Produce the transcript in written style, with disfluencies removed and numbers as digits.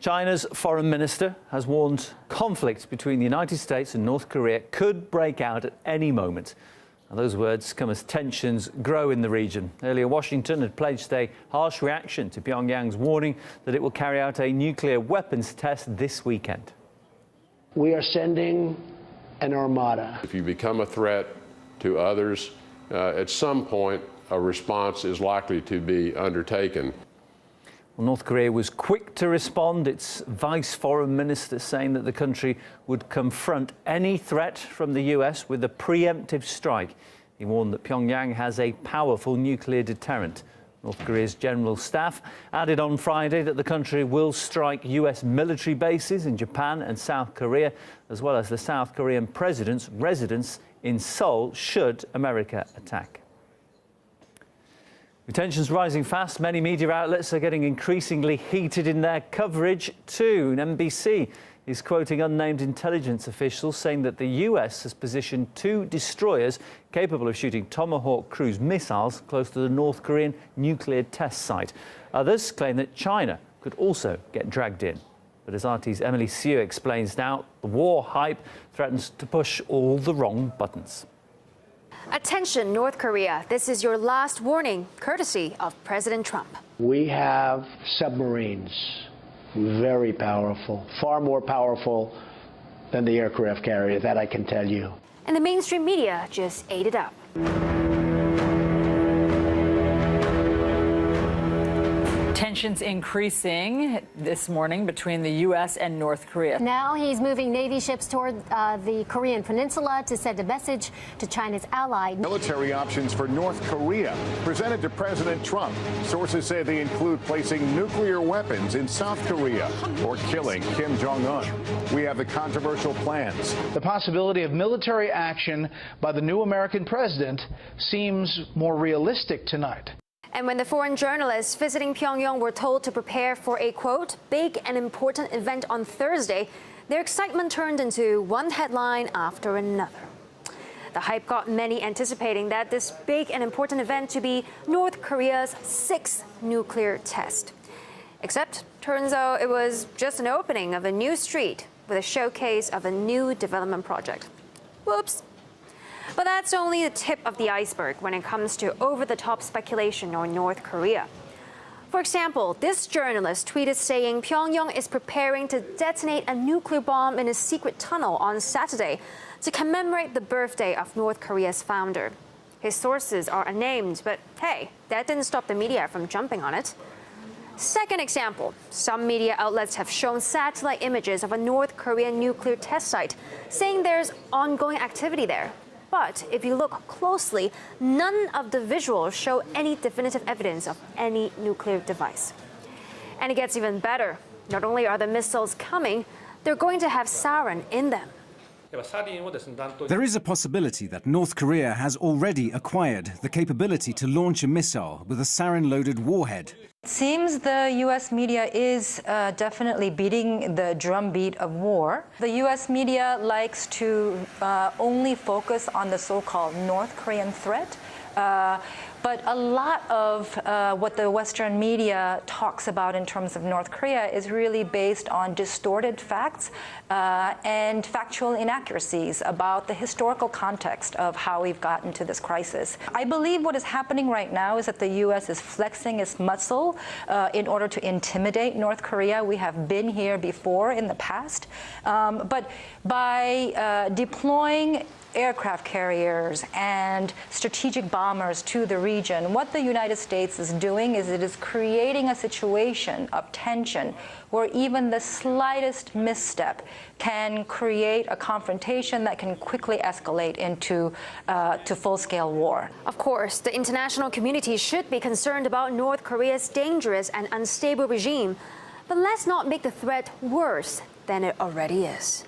China's foreign minister has warned conflict between the United States and North Korea could break out at any moment. Now, those words come as tensions grow in the region. Earlier, Washington had pledged a harsh reaction to Pyongyang's warning that it will carry out a nuclear weapons test this weekend. We are sending an armada. If you become a threat to others, at some point, a response is likely to be undertaken. Well, North Korea was quick to respond, its vice foreign minister saying that the country would confront any threat from the US with a preemptive strike. He warned that Pyongyang has a powerful nuclear deterrent. North Korea's general staff added on Friday that the country will strike US military bases in Japan and South Korea, as well as the South Korean president's residence in Seoul should America attack. With tensions rising fast, many media outlets are getting increasingly heated in their coverage too. And NBC is quoting unnamed intelligence officials saying that the US has positioned 2 destroyers capable of shooting Tomahawk cruise missiles close to the North Korean nuclear test site. Others claim that China could also get dragged in. But as RT's Emily Sue explains now, the war hype threatens to push all the wrong buttons. Attention, North Korea. This is your last warning, courtesy of President Trump. We have submarines, very powerful, far more powerful than the aircraft carrier, that I can tell you. And the mainstream media just ate it up. Tensions increasing this morning between the U.S. and North Korea. Now he's moving Navy ships toward the Korean Peninsula to send a message to China's ally. Military options for North Korea presented to President Trump. Sources say they include placing nuclear weapons in South Korea or killing Kim Jong-un. We have the controversial plans. The possibility of military action by the new American president seems more realistic tonight. And when the foreign journalists visiting Pyongyang were told to prepare for a, quote, big and important event on Thursday, their excitement turned into one headline after another. The hype got many anticipating that this big and important event to be North Korea's 6th nuclear test. Except, turns out it was just an opening of a new street with a showcase of a new development project. Whoops. But that's only the tip of the iceberg when it comes to over-the-top speculation on North Korea. For example, this journalist tweeted saying Pyongyang is preparing to detonate a nuclear bomb in a secret tunnel on Saturday to commemorate the birthday of North Korea's founder. His sources are unnamed, but hey, that didn't stop the media from jumping on it. Second example, some media outlets have shown satellite images of a North Korean nuclear test site, saying there's ongoing activity there. But if you look closely, none of the visuals show any definitive evidence of any nuclear device. And it gets even better. Not only are the missiles coming, they're going to have sarin in them. There is a possibility that North Korea has already acquired the capability to launch a missile with a sarin-loaded warhead. It seems the U.S. media is definitely beating the drumbeat of war. The U.S. media likes to only focus on the so-called North Korean threat. But a lot of what the Western media talks about in terms of North Korea is really based on distorted facts and factual inaccuracies about the historical context of how we've gotten to this crisis. I believe what is happening right now is that the U.S. is flexing its muscle in order to intimidate North Korea. We have been here before in the past. But by deploying aircraft carriers and strategic bombers to the region, what the United States is doing is it is creating a situation of tension where even the slightest misstep can create a confrontation that can quickly escalate into to full-scale war. Of course, the international community should be concerned about North Korea's dangerous and unstable regime, but let's not make the threat worse than it already is.